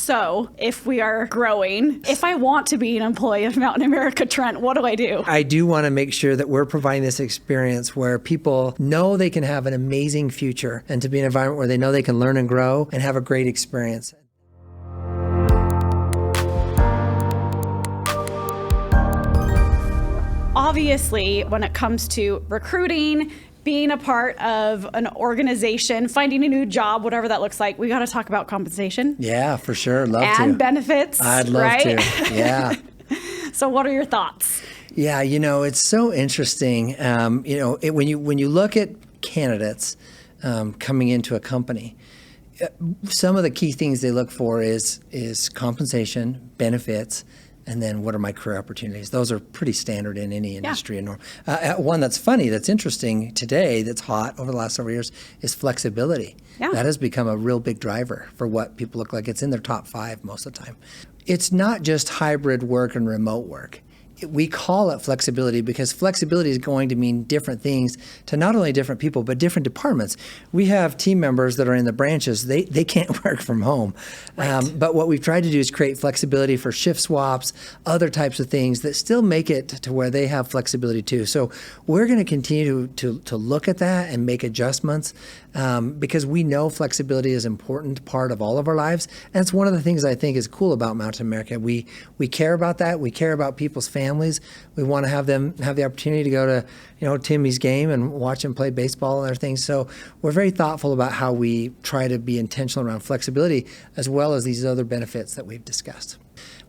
So if we are growing, if I want to be an employee of Mountain America, Trent, what do I do? I do want to make sure that we're providing this experience where people know they can have an amazing future and to be an environment where they know they can learn and grow and have a great experience. Obviously, when it comes to recruiting, being a part of an organization, finding a new job, whatever that looks like, we got to talk about compensation. Yeah, for sure. Love to. And benefits. I'd love right? to. Yeah. So what are your thoughts? Yeah, it's so interesting. When you look at candidates coming into a company, some of the key things they look for is compensation, benefits, and then what are my career opportunities? Those are pretty standard in any industry. Yeah. One that's funny, that's interesting today, that's hot over the last several years, is flexibility. Yeah. That has become a real big driver for what people look like. It's in their top 5 most of the time. It's not just hybrid work and remote work. We call it flexibility because flexibility is going to mean different things to not only different people, but different departments. We have team members that are in the branches. They can't work from home. Right. But what we've tried to do is create flexibility for shift swaps, other types of things that still make it to where they have flexibility too. So we're going to continue to look at that and make adjustments because we know flexibility is an important part of all of our lives. And it's one of the things I think is cool about Mountain America. We care about that. We care about people's families. We want to have them have the opportunity to go to, Timmy's game and watch him play baseball and other things. So we're very thoughtful about how we try to be intentional around flexibility as well as these other benefits that we've discussed.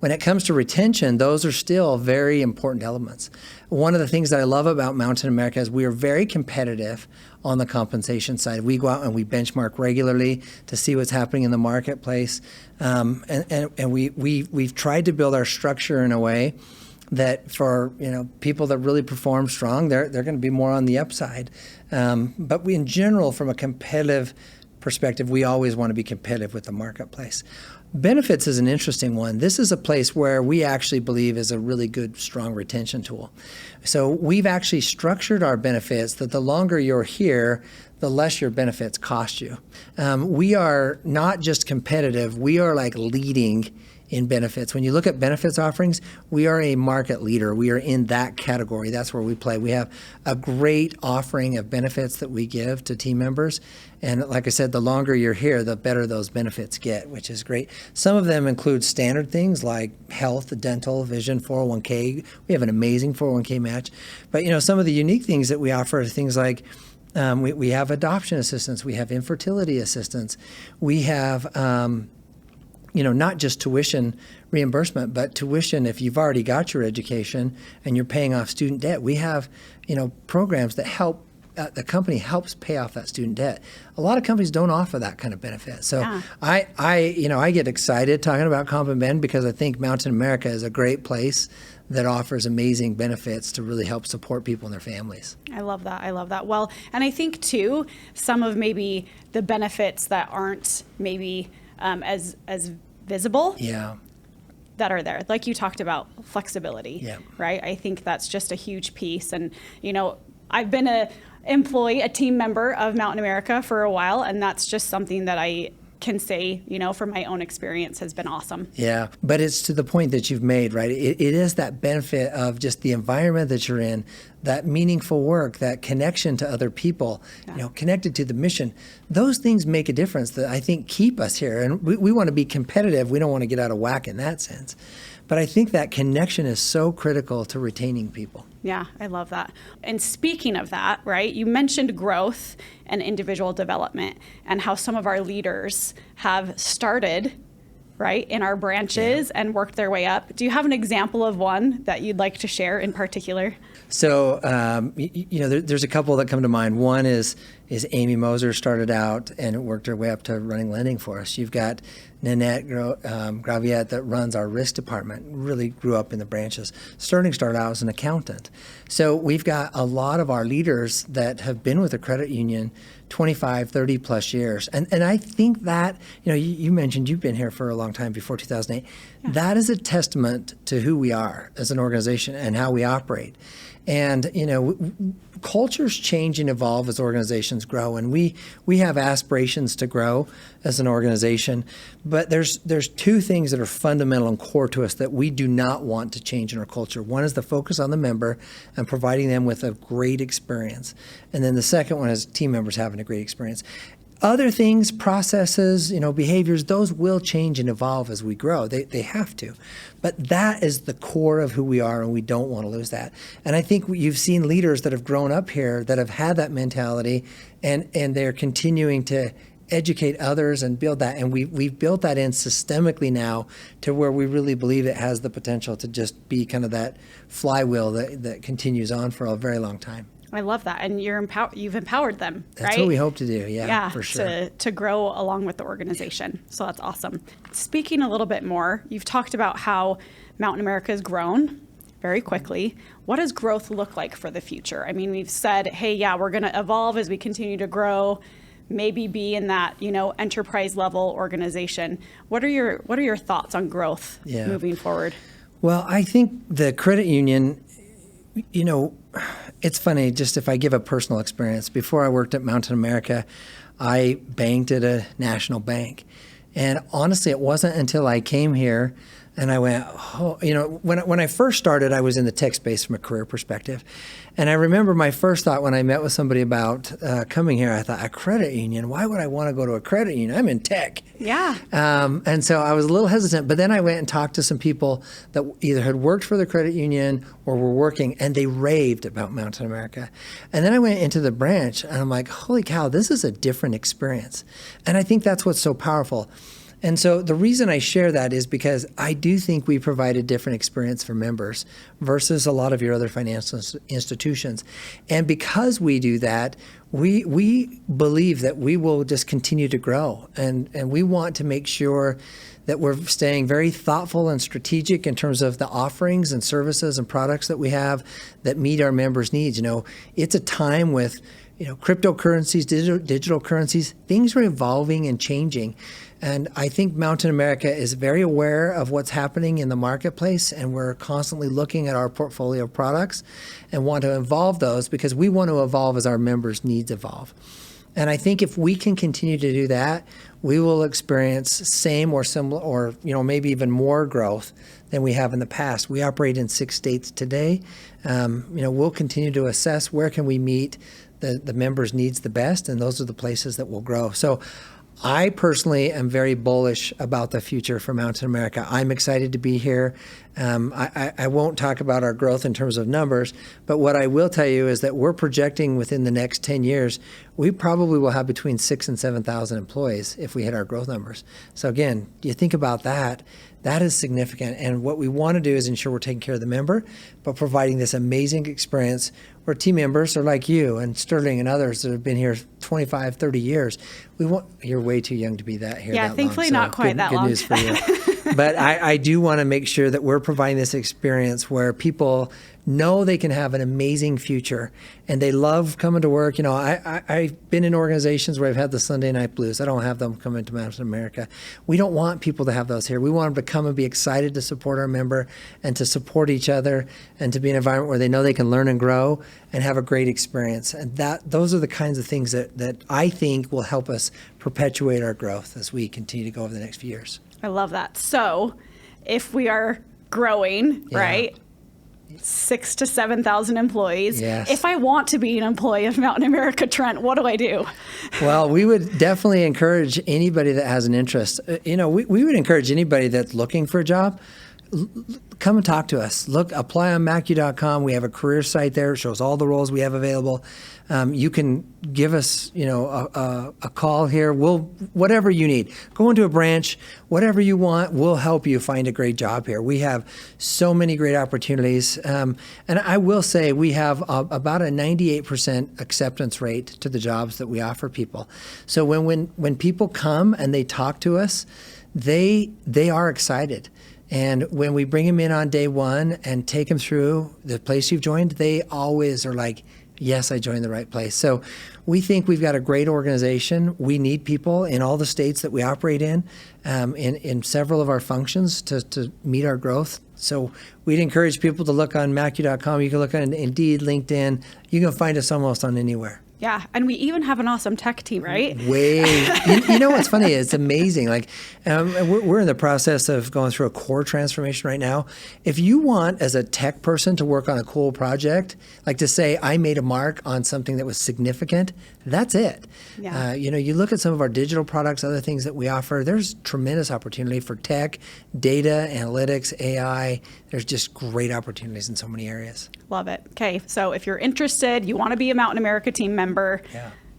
When it comes to retention, those are still very important elements. One of the things that I love about Mountain America is we are very competitive on the compensation side. We go out and we benchmark regularly to see what's happening in the marketplace. And we've tried to build our structure in a way that for people that really perform strong, they're going to be more on the upside. But we, in general, from a competitive perspective, we always want to be competitive with the marketplace. Benefits is an interesting one. This is a place where we actually believe is a really good, strong retention tool. So we've actually structured our benefits that the longer you're here, the less your benefits cost you. We are not just competitive, we are like leading in benefits. When you look at benefits offerings, we are a market leader. We are in that category. That's where we play. We have a great offering of benefits that we give to team members. And like I said, the longer you're here, the better those benefits get, which is great. Some of them include standard things like health, dental, vision, 401k. We have an amazing 401k match. But some of the unique things that we offer are things like we have adoption assistance. We have infertility assistance. We have not just tuition reimbursement, but tuition if you've already got your education and you're paying off student debt. We have, programs that help, the company helps pay off that student debt. A lot of companies don't offer that kind of benefit. So yeah. I get excited talking about Comp and Ben because I think Mountain America is a great place that offers amazing benefits to really help support people and their families. I love that. Well, and I think too, some of maybe the benefits that aren't maybe as visible that are there. Like you talked about flexibility, right? I think that's just a huge piece. And, I've been a team member of Mountain America for a while, and that's just something that I can say, from my own experience has been awesome. Yeah, but it's to the point that you've made, right? It is that benefit of just the environment that you're in, that meaningful work, that connection to other people, connected to the mission. Those things make a difference that I think keep us here. And we want to be competitive. We don't want to get out of whack in that sense. But I think that connection is so critical to retaining people. Yeah, I love that. And speaking of that, right, you mentioned growth and individual development and how some of our leaders have started, right, in our branches and worked their way up. Do you have an example of one that you'd like to share in particular? So, there's a couple that come to mind. One is Amy Moser started out and worked her way up to running lending for us. You've got Nanette Graviette that runs our risk department, really grew up in the branches. Sterling started out as an accountant. So we've got a lot of our leaders that have been with the credit union 25, 30 plus years. And I think that, you mentioned you've been here for a long time before 2008. Yeah. That is a testament to who we are as an organization and how we operate. And, cultures change and evolve as organizations grow, and we have aspirations to grow as an organization. But there's two things that are fundamental and core to us that we do not want to change in our culture. One is the focus on the member and providing them with a great experience. And then the second one is team members having a great experience. Other things, processes, behaviors, those will change and evolve as we grow. They have to. But that is the core of who we are, and we don't want to lose that. And I think you've seen leaders that have grown up here that have had that mentality, and they're continuing to educate others and build that. And we've built that in systemically now to where we really believe it has the potential to just be kind of that flywheel that continues on for a very long time. I love that. And you've empowered them, right? That's what we hope to do. Yeah, for sure. To grow along with the organization. So that's awesome. Speaking a little bit more, you've talked about how Mountain America has grown very quickly. What does growth look like for the future? I mean, we've said, hey, we're going to evolve as we continue to grow, maybe be in that, enterprise level organization. What are your thoughts on growth moving forward? Well, I think the credit union, it's funny, just if I give a personal experience, before I worked at Mountain America, I banked at a national bank. And honestly, it wasn't until I came here and I went, when I first started, I was in the tech space from a career perspective. And I remember my first thought when I met with somebody about coming here, I thought, a credit union? Why would I want to go to a credit union? I'm in tech. Yeah. And so I was a little hesitant, but then I went and talked to some people that either had worked for the credit union or were working, and they raved about Mountain America. And then I went into the branch, and I'm like, holy cow, this is a different experience. And I think that's what's so powerful. And so the reason I share that is because I do think we provide a different experience for members versus a lot of your other financial institutions. And because we do that, we believe that we will just continue to grow. And we want to make sure that we're staying very thoughtful and strategic in terms of the offerings and services and products that we have that meet our members' needs. It's a time with cryptocurrencies, digital currencies, things are evolving and changing. And I think Mountain America is very aware of what's happening in the marketplace, and we're constantly looking at our portfolio of products and want to evolve those because we want to evolve as our members' needs evolve. And I think if we can continue to do that, we will experience same or similar or maybe even more growth than we have in the past. We operate in 6 states today. We'll continue to assess where can we meet the members' needs the best, and those are the places that will grow. So I personally am very bullish about the future for Mountain America. I'm excited to be here. I won't talk about our growth in terms of numbers, but what I will tell you is that we're projecting within the next 10 years, we probably will have between 6,000 and 7,000 employees if we hit our growth numbers. So again, you think about that, that is significant. And what we want to do is ensure we're taking care of the member, but providing this amazing experience where team members are like you and Sterling and others that have been here 25, 30 years. You're way too young to be that here. Yeah, that thankfully long, so not quite that good long. News for you. But I do want to make sure that we're providing this experience where people know they can have an amazing future and they love coming to work. I've been in organizations where I've had the Sunday night blues. I don't have them come into Mountain America. We don't want people to have those here. We want them to come and be excited to support our member and to support each other and to be an environment where they know they can learn and grow and have a great experience. And those are the kinds of things that I think will help us perpetuate our growth as we continue to go over the next few years. I love that. So if we are growing, right, 6,000 to 7,000 employees. Yes. If I want to be an employee of Mountain America, Trent, what do I do? Well, we would definitely encourage anybody that has an interest. We would encourage anybody that's looking for a job, come and talk to us. Apply on macu.com. We have a career site there. It shows all the roles we have available. You can give us, a call here. Whatever you need. Go into a branch, whatever you want, we'll help you find a great job here. We have so many great opportunities. And I will say we have about a 98% acceptance rate to the jobs that we offer people. So when people come and they talk to us, they are excited. And when we bring them in on day one and take them through the place you've joined, they always are like, yes, I joined the right place. So we think we've got a great organization. We need people in all the states that we operate in several of our functions to meet our growth. So we'd encourage people to look on macu.com. You can look on Indeed, LinkedIn. You can find us almost on anywhere. Yeah, and we even have an awesome tech team, right? You know what's funny? It's amazing. Like we're in the process of going through a core transformation right now. If you want, as a tech person, to work on a cool project, like to say I made a mark on something that was significant, that's it. Yeah. You look at some of our digital products, other things that we offer. There's tremendous opportunity for tech, data, analytics, AI. There's just great opportunities in so many areas. Love it. Okay, so if you're interested, you want to be a Mountain America team member,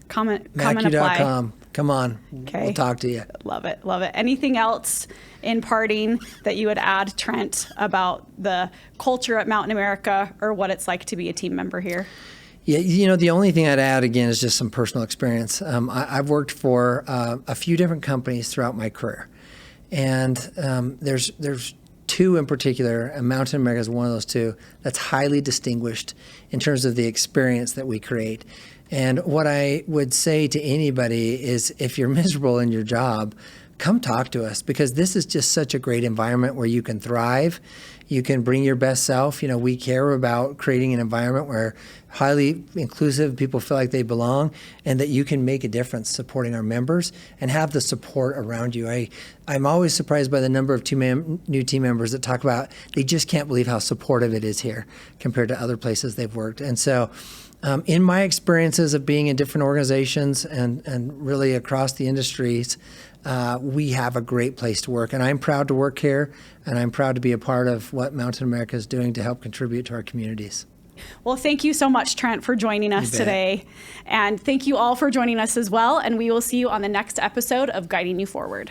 come and apply. Macu.com. Come on. Okay. We'll talk to you. Love it. Love it. Anything else in parting that you would add, Trent, about the culture at Mountain America or what it's like to be a team member here? Yeah, the only thing I'd add, again, is just some personal experience. I've worked for a few different companies throughout my career. And there's two in particular, and Mountain America is one of those two, that's highly distinguished in terms of the experience that we create. And what I would say to anybody is, if you're miserable in your job, come talk to us, because this is just such a great environment where you can thrive. You can bring your best self. We care about creating an environment where highly inclusive people feel like they belong, and that you can make a difference supporting our members and have the support around you. I'm always surprised by the number of new team members that talk about they just can't believe how supportive it is here compared to other places they've worked. And so in my experiences of being in different organizations and really across the industries, we have a great place to work. And I'm proud to work here, and I'm proud to be a part of what Mountain America is doing to help contribute to our communities. Well, thank you so much, Trent, for joining us today. And thank you all for joining us as well. And we will see you on the next episode of Guiding You Forward.